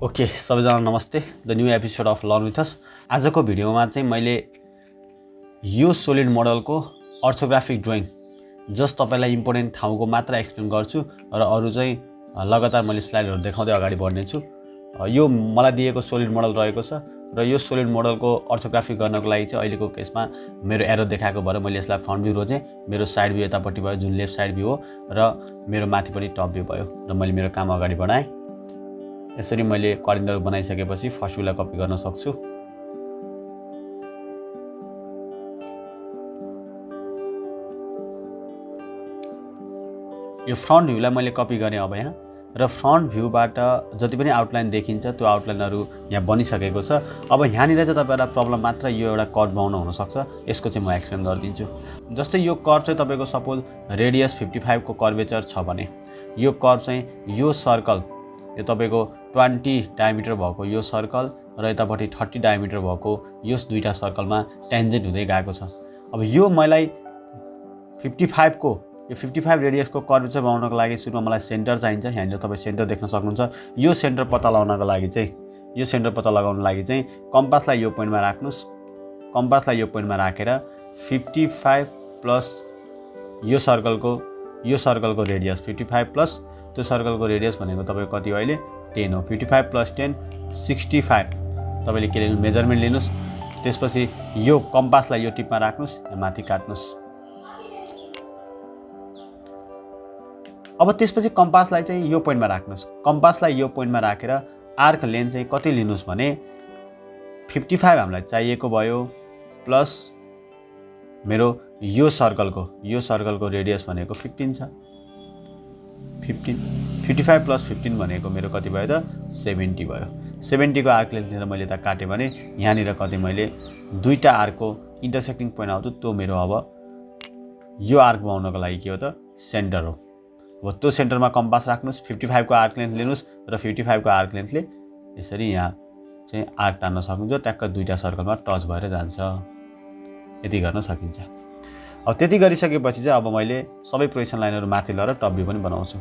Okay सबैजना नमस्ते the new episode of learn with us. आजको भिडियोमा चाहिँ मैले यो सोलिड मोडलको अर्थोग्राफिक ड्रइङ जस्ट तपाईलाई इम्पोर्टेन्ट ठाउँको मात्र एक्सप्लेन गर्छु र अरु चाहिँ लगातार मैले स्लाइडहरु देखाउँदै अगाडि बढ्नेछु। यो मलाई दिएको सोलिड मोडल रहेको छ र यो सोलिड मोडलको अर्थोग्राफिक गर्नको लागि चाहिँ अहिलेको केसमा मेरो एरो देखाएको भएर मैले यसलाई फ्रन्ट भ्यू रोजेँ। मेरो साइड भ्यू यतापट्टि भयो जुन लेफ्ट साइड भ्यू हो र मेरो माथिपट्टि टप भ्यू भयो र मैले मेरो काम अगाडि बढाएँ। यसरी मैले कोअर्डिनेटर बनाइसकेपछि फर्स्ट व्यूलाई कपी गर्न सक्छु। यो फ्रन्ट भ्यूलाई मैले कपी गरेँ अब यहाँ र फ्रन्ट भ्यूबाट जति पनि आउटलाइन देखिन्छ त्यो आउटलाइनहरु यहाँ बनिसकेको छ। अब यहाँनिर चाहिँ तपाईहरुलाई प्रब्लम मात्र यो एउटा कर्व बनाउन हुन सक्छ, यसको चाहिँ म एक्सप्लेन गरिदिन्छु। जस्तै यो कर्व चाहिँ तपाईको सपोज रेडियस 55 को कर्वेचर छ भने यो कर्व चाहिँ यो सर्कल यो तपाईको 20 डायमिटर भएको यो सर्कल र यतापट्टि 30 डायमिटर भएको यो दुईटा सर्कलमा टेन्जेन्ट हुँदै गएको छ। अब यो मलाई 55 को यो 55 रेडियसको कर्वेचर बनाउनको लागि सुरुमा मलाई सेन्टर चाहिन्छ। यहाँनिर तपाई सेन्टर देख्न सक्नुहुन्छ। यो सेन्टर पत्ता लगाउनको लागि चाहिँ यो सेन्टर पत्ता लगाउनको लागि चाहिँ कम्पासलाई यो पोइन्टमा राख्नुस्। कम्पासलाई यो पोइन्टमा राखेर 55 प्लस यो सर्कलको रेडियस 55 प्लस त्यो सर्कलको रेडियस भनेको तपाईको कति हो अहिले 10 हो। 55 प्लस 10 65 तपाईले के लिनु मेजरमेन्ट लिनुस्। त्यसपछि यो कम्पासलाई यो टिपमा राख्नुस्, यहाँ माथि काट्नुस्। अब त्यसपछि कम्पासलाई चाहिँ यो पोइन्टमा राख्नुस्। कम्पासलाई यो पोइन्टमा राखेर आर्क लेन्थ चाहिँ कति लिनुस् भने 55 हामीलाई चाहिएको भयो प्लस मेरो यो सर्कलको रेडियस भनेको 15 छ। 55 प्लस 15 भनेको मेरो कति भयो त 70 भयो। 70 को आर्क लेन्थ लिएर मैले त काटेँ भने यहाँनिर कति मैले दुईटा आर्कको इन्टरसेक्टिङ पोइन्ट आउँछ। त्यो मेरो अब यो आर्क बनाउनको लागि के हो त सेन्टर हो। अब त्यो सेन्टरमा कम्पास राख्नुस्, 55 को आर्क लेन्थ लिनुस् र 55 को आर्क लेन्थले यसरी यहाँ चाहिँ आर्क तान्न सक्नुहुन्छ। ट्याक्क दुईटा सर्कलमा टच भएर जान्छ। यति गर्न सकिन्छ। अब त्यति गरिसकेपछि चाहिँ अब मैले सबै प्रोजेक्सन लाइनहरु माथि लगेर टप भ्यू पनि बनाउँछु।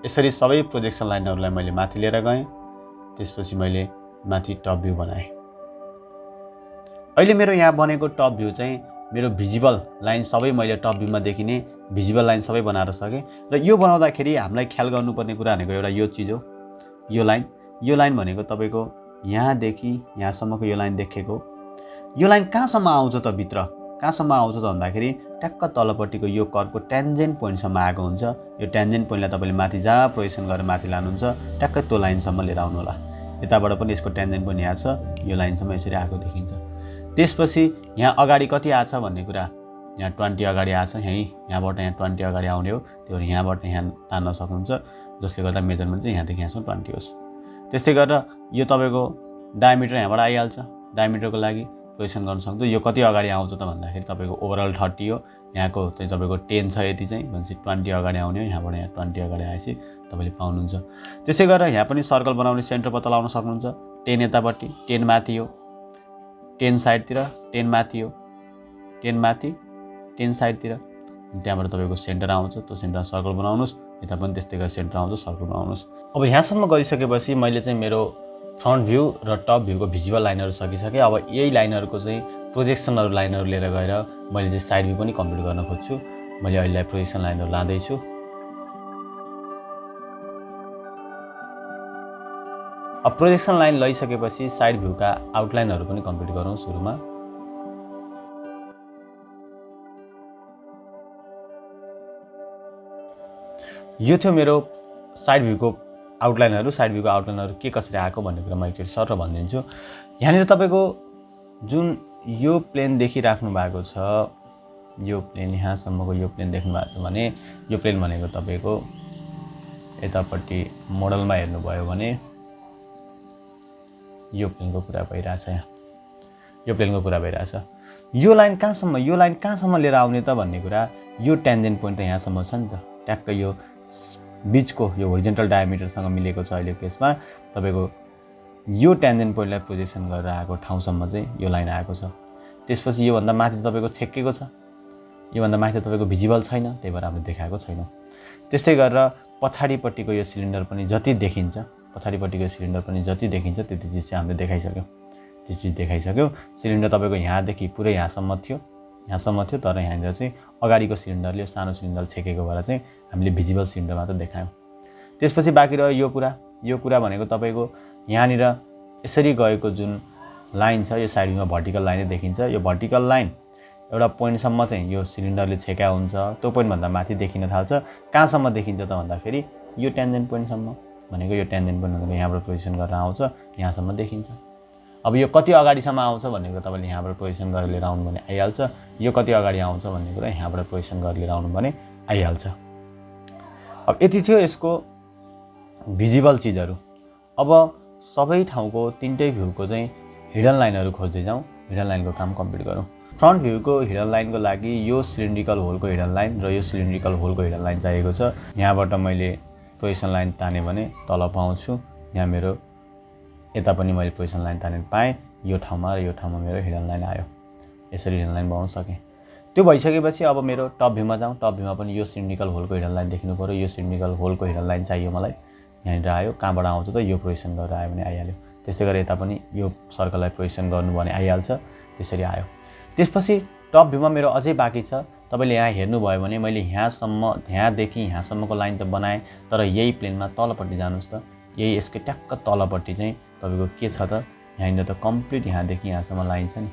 यसरी सबै प्रोजेक्सन लाइनहरुलाई मैले माथि लिएर गएँ। त्यसपछि मैले माथि टप भ्यू बनाएँ। अहिले मेरो यहाँ बनेको टप भ्यू चाहिँ मेरो भिजिबल लाइन सबै मैले टप भ्यूमा देखिने भिजिबल लाइन सबै बनाएर सके। र यो बनाउँदाखेरि हामीलाई ख्याल गर्नुपर्ने कुरा भनेको एउटा यो चीज हो। यो लाइन भनेको तपाईको यहाँदेखि यहाँसम्मको यो लाइन देखेको यो लाइन कहाँसम्म आउँछ त भित्र कहाँसम्म आउँछ त भन्दाखेरि ट्याक्क तलपट्टिको यो कर्वको टेन्जेन्ट पोइन्टसम्म आएको हुन्छ। यो टेन्जेन्ट पोइन्टलाई तपाईले माथि जहाँ प्रोजेक्सन गरेर माथि लानुहुन्छ ट्याक्क त्यो लाइनसम्म लिएर आउनु होला। यताबाट पनि यसको टेन्जेन्ट पोइन्ट यहाँ छ, यो लाइनसम्म यसरी आएको देखिन्छ। त्यसपछि यहाँ अगाडि कति आछ भन्ने कुरा यहाँ 20 अगाडि आछ। यहाँबाट यहाँ 20 अगाडि आउने हो। त्यो भएर यहाँबाट यहाँ तान्न सक्नुहुन्छ, जसले गर्दा मेजरमेन्ट चाहिँ यहाँदेखि यहाँसम्म 20 होस्। त्यस्तै गरेर यो तपाईको डायमिटर यहाँबाट आइहाल्छ। डायमिटरको लागि प्रोजेक्सन गर्न सक्नुहुन्छ। यो कति अगाडि आउँछ त भन्दाखेरि तपाईको ओभरअल 30 हो। यहाँको चाहिँ तपाईको 10 छ यति चाहिँ भनेपछि 20 अगाडि आउने हो। यहाँबाट यहाँ 20 अगाडि आएपछि तपाईले पाउनुहुन्छ। त्यसै गरेर यहाँ पनि सर्कल बनाउने सेन्टर पत्ता लगाउन सक्नुहुन्छ। 10 यतापट्टि 10 माथि हो, 10 साइडतिर 10 माथि हो, 10 माथि 10 साइडतिर। त्यहाँबाट तपाईको सेन्टर आउँछ। त्यो सेन्टरमा सर्कल बनाउनुस्। यता पनि त्यस्तै गरी सेन्टर आउँछ, सर्कल बनाउनुस्। अब यहाँसम्म गरिसकेपछि मैले चाहिँ मेरो फ्रन्ट भ्यू र टप भ्यूको भिजुअल लाइनहरु सकिसके। अब यही लाइनहरुको चाहिँ प्रोजेक्सनहरु लाइनहरु लिएर गएर मैले चाहिँ साइड भ्यू पनि कम्प्लिट गर्न खोज्छु। मैले अहिले प्रोजेक्सन लाइनहरु लाँदै छु। अब प्रोजेक्सन लाइन लैसकेपछि साइड भ्यूका आउटलाइनहरु पनि कम्प्लिट गरौँ सुरुमा। यो थियो मेरो साइड भ्यूको आउटलाइनहरु। साइड भ्यूको आउटलाइनहरु के कसरी आएको भन्ने कुरा म एकचोटी सर भनिदिन्छु। यहाँनिर तपाईको जुन यो प्लेन देखिराख्नु भएको छ, यो प्लेन यहाँसम्मको यो प्लेन देख्नु भएको छ भने यो प्लेन भनेको तपाईको यतापट्टि मोडलमा हेर्नुभयो भने यो प्लेनको कुरा भइरहेछ। यहाँ यो प्लेनको कुरा भइरहेछ। यो लाइन कहाँसम्म लिएर आउने त भन्ने कुरा यो टेन्जेन्ट पोइन्ट त यहाँसम्म छ नि त। ट्याक्क यो बीचको यो होरिजेन्टल डायमिटरसँग मिलेको छ। अहिले केसमा तपाईको यो टेन्जेन्ट पोइन्टलाई प्रोजेक्सन गरेर आएको ठाउँसम्म चाहिँ यो लाइन आएको छ। त्यसपछि योभन्दा माथि तपाईँको छेक्केको छ, योभन्दा माथि तपाईँको भिजिबल छैन, त्यही भएर हामीले देखाएको छैनौँ। त्यस्तै गरेर पछाडिपट्टिको यो सिलिन्डर पनि जति देखिन्छ, पछाडिपट्टिको सिलिन्डर पनि जति देखिन्छ त्यति चिज चाहिँ हामीले देखाइसक्यौँ। त्यो चिज देखाइसक्यौँ। सिलिन्डर तपाईँको यहाँदेखि पुरै यहाँसम्म थियो, तर यहाँनिर चाहिँ अगाडिको सिलिन्डरले सानो सिलिन्डर छेकेको भएर चाहिँ हामीले भिजिबल सिलिन्डर मात्र देखायौँ। त्यसपछि बाँकी रह्यो यो कुरा भनेको तपाईँको यहाँनिर यसरी गएको जुन लाइन छ, यो साइड भ्यूमा भर्टिकल लाइनै देखिन्छ। यो भर्टिकल लाइन एउटा पोइन्टसम्म चाहिँ यो सिलिन्डरले छेका हुन्छ, त्यो पोइन्टभन्दा माथि देखिन थाल्छ। कहाँसम्म देखिन्छ त भन्दाखेरि यो टेन्जेन्ट पोइन्टसम्म, भनेको यो टेन्जेन्ट पोइन्ट भनेको यहाँबाट प्रोजेक्सन गरेर आउँछ, यहाँसम्म देखिन्छ। अब यो कति अगाडिसम्म आउँछ भनेको तपाईँले यहाँबाट प्रोजेक्सन गरेर लिएर आउनु भने आइहाल्छ। यो कति अगाडि आउँछ भन्ने कुरा यहाँबाट प्रोजेक्सन गरेर लिएर आउनु भने आइहाल्छ। अब यति थियो यसको भिजिबल चिजहरू। अब सबै ठाउँको तिनटै भ्यूको चाहिँ हिडन लाइनहरू खोज्दै जाउँ, हिडन लाइनको काम कम्प्लिट गरौँ। फ्रन्ट भ्यूको हिडन लाइनको लागि यो सिलिन्ड्रिकल होलको हिडन लाइन र यो सिलिन्ड्रिकल होलको हिडन लाइन चाहिएको छ। यहाँबाट मैले प्रोजेक्सन लाइन ताने भने तल पाउँछु, यहाँ मेरो यता पनि मैले प्रोजेक्सन लाइन तानेर पाएँ। यो ठाउँमा र यो ठाउँमा मेरो हिडन लाइन आयो। यसरी हिडन लाइन बनाउन सकेँ। त्यो भइसकेपछि अब मेरो टप भ्यूमा जाउँ। टप भ्यूमा पनि यो सिलिन्ड्रिकल होलको हिडन लाइन देखिनु पऱ्यो। यो सिलिन्ड्रिकल होलको हिडन लाइन चाहियो मलाई। यहाँनिर आयो, कहाँबाट आउँछ त यो प्रोजेक्सन गरेर आयो भने आइहाल्यो। त्यसै गरी यता पनि यो सर्कललाई प्रोजेक्सन गर्नु भने आइहाल्छ। त्यसरी आयो। त्यसपछि टप भ्यूमा मेरो अझै बाँकी छ। तपाईँले यहाँ हेर्नुभयो भने मैले यहाँदेखि यहाँसम्मको लाइन त बनाएँ, तर यही प्लेनमा तलपट्टि जानुहोस् त। यही यसकै ट्याक्क तलपट्टि चाहिँ तपाईँको के छ त, यहाँनिर त कम्प्लिट यहाँदेखि यहाँसम्म लाइन छ नि,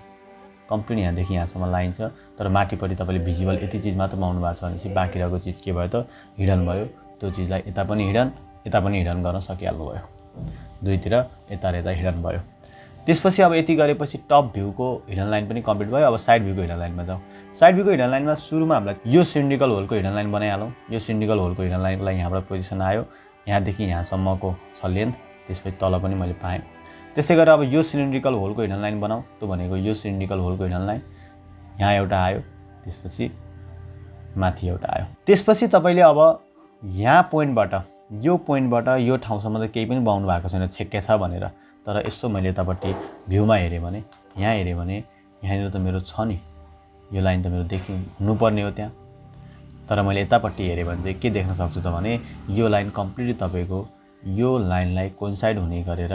कम्प्लिट यहाँदेखि यहाँसम्म लाइन छ। तर माथिपट्टि तपाईँले भिजिबल यति चिज मात्र पाउनु भएको छ भनेपछि बाँकी रहेको चिज के भयो त, हिडन भयो। त्यो चिजलाई यता पनि हिडन गर्न सकिहाल्नु भयो। दुईतिर यता र यता हिडन भयो। त्यसपछि अब यति गरेपछि टप भ्यूको हिडन लाइन पनि कम्प्लिट भयो। अब साइड भ्यूको हिडन लाइनमा जाउँ। साइड भ्यूको हिडन लाइनमा सुरुमा हामीलाई यो सिलिन्ड्रिकल होलको हिडन लाइन बनाइहालौँ। यो सिलिन्ड्रिकल होलको हिडन लाइनको लागि यहाँबाट पोजिसन आयो, यहाँदेखि यहाँसम्मको छ लेन्थ। त्यसपछि तल पनि मैले पाएँ। त्यसै गरेर अब यो सिलिन्ड्रिकल होलको हिडन लाइन बनाऊ। त्यो भनेको यो सिलिन्ड्रिकल होलको हिडन लाइन यहाँ एउटा आयो, त्यसपछि माथि एउटा आयो। त्यसपछि तपाईँले अब यहाँ पोइन्टबाट यो ठाउँसम्म त केही पनि बनाउनु भएको छैन, छेक्के छ भनेर। तर यसो मैले यतापट्टि भ्यूमा हेरेँ भने, यहाँ हेरेँ भने यहाँनिर त मेरो छ नि, यो लाइन त मेरो हुनुपर्ने हो त्यहाँ। तर मैले यतापट्टि हेरेँ भने चाहिँ के देख्न सक्छु त भने यो लाइन कम्प्लिटली तपाईँको यो लाइनलाई कोइन्साइड हुने गरेर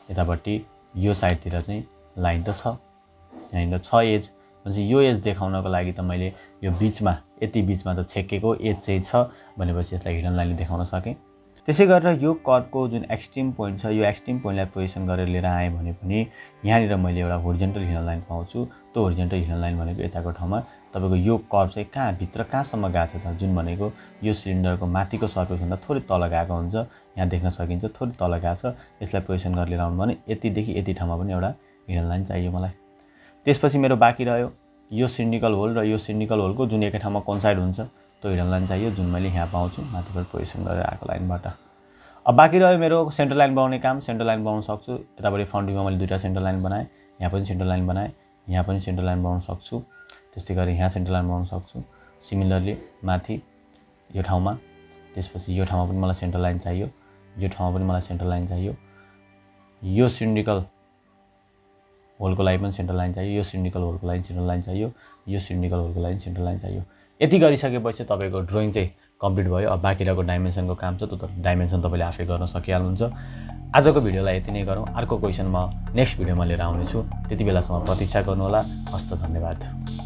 यतापट्टि यो साइडतिर चाहिँ लाइन त छ, यहाँनिर छ एज। भनेपछि यो एज देखाउनको लागि त मैले यो बिचमा यति बिचमा त छेकेको एज चाहिँ छ भनेपछि यसलाई हिडन लाइनले देखाउन सकेँ। त्यसै गरेर यो कर्वको जुन एक्सट्रिम पोइन्ट छ, यो एक्सट्रिम पोइन्टलाई पोजिसन गरेर लिएर आएँ भने पनि यहाँनिर मैले एउटा होरिजेन्टल हिडन लाइन पाउँछु। त्यो होरिजेन्टल हिडन लाइन भनेको यताको ठाउँमा तपाईँको यो कर्व चाहिँ कहाँसम्म गएको छ त, जुन भनेको यो सिलिन्डरको माथिको सर्फेसभन्दा थोरै तल गएको हुन्छ। यहाँ देख्न सकिन्छ थोरै तल गएको छ। यसलाई पोजिसन गरेर लिएर आउनु भने यतिदेखि यति ठाउँमा पनि एउटा हिडन लाइन चाहियो मलाई। त्यसपछि मेरो बाँकी रह्यो यो सिलिन्ड्रिकल होल र यो सिलिन्ड्रिकल होलको जुन एकै ठाउँमा कोइन्साइड हुन्छ त्यो हिडन लाइन चाहियो, जुन मैले यहाँ पाउँछु माथिबाट पोजिसन गरेर आएको लाइनबाट। अब बाँकी रह्यो मेरो सेन्टर लाइन बनाउने काम। सेन्टर लाइन बनाउन सक्छु। यतापट्टि फ्रन्ट भ्यूमा मैले दुईवटा सेन्टर लाइन बनाएँ, यहाँ पनि सेन्टर लाइन बनाएँ, यहाँ पनि सेन्टर लाइन बनाउन सक्छु। त्यस्तै गरी यहाँ सेन्टर लाइन बनाउन सक्छु। सिमिलरली माथि यो ठाउँमा, त्यसपछि यो ठाउँमा पनि मलाई सेन्टर लाइन चाहियो, यो ठाउँमा पनि मलाई सेन्टर लाइन चाहियो, यो सिलिन्ड्रिकल होलको लागि पनि सेन्टर लाइन चाहियो, यो सिलिन्ड्रिकल होलको लागि सेन्टर लाइन चाहियो, यो सिलिन्ड्रिकल होलको लागि सेन्टर लाइन चाहियो। यति गरिसकेपछि तपाईँको ड्रइङ चाहिँ कम्प्लिट भयो। अब बाँकी रहेको डाइमेन्सनको काम छ, त्यो त डाइमेन्सन तपाईँले आफै गर्न सकिहाल्नुहुन्छ। आजको भिडियोलाई यति नै गरौँ। अर्को क्वेसन म नेक्स्ट भिडियोमा लिएर आउनेछु। त्यति बेलासम्म प्रतीक्षा गर्नुहोला। हस्त धन्यवाद।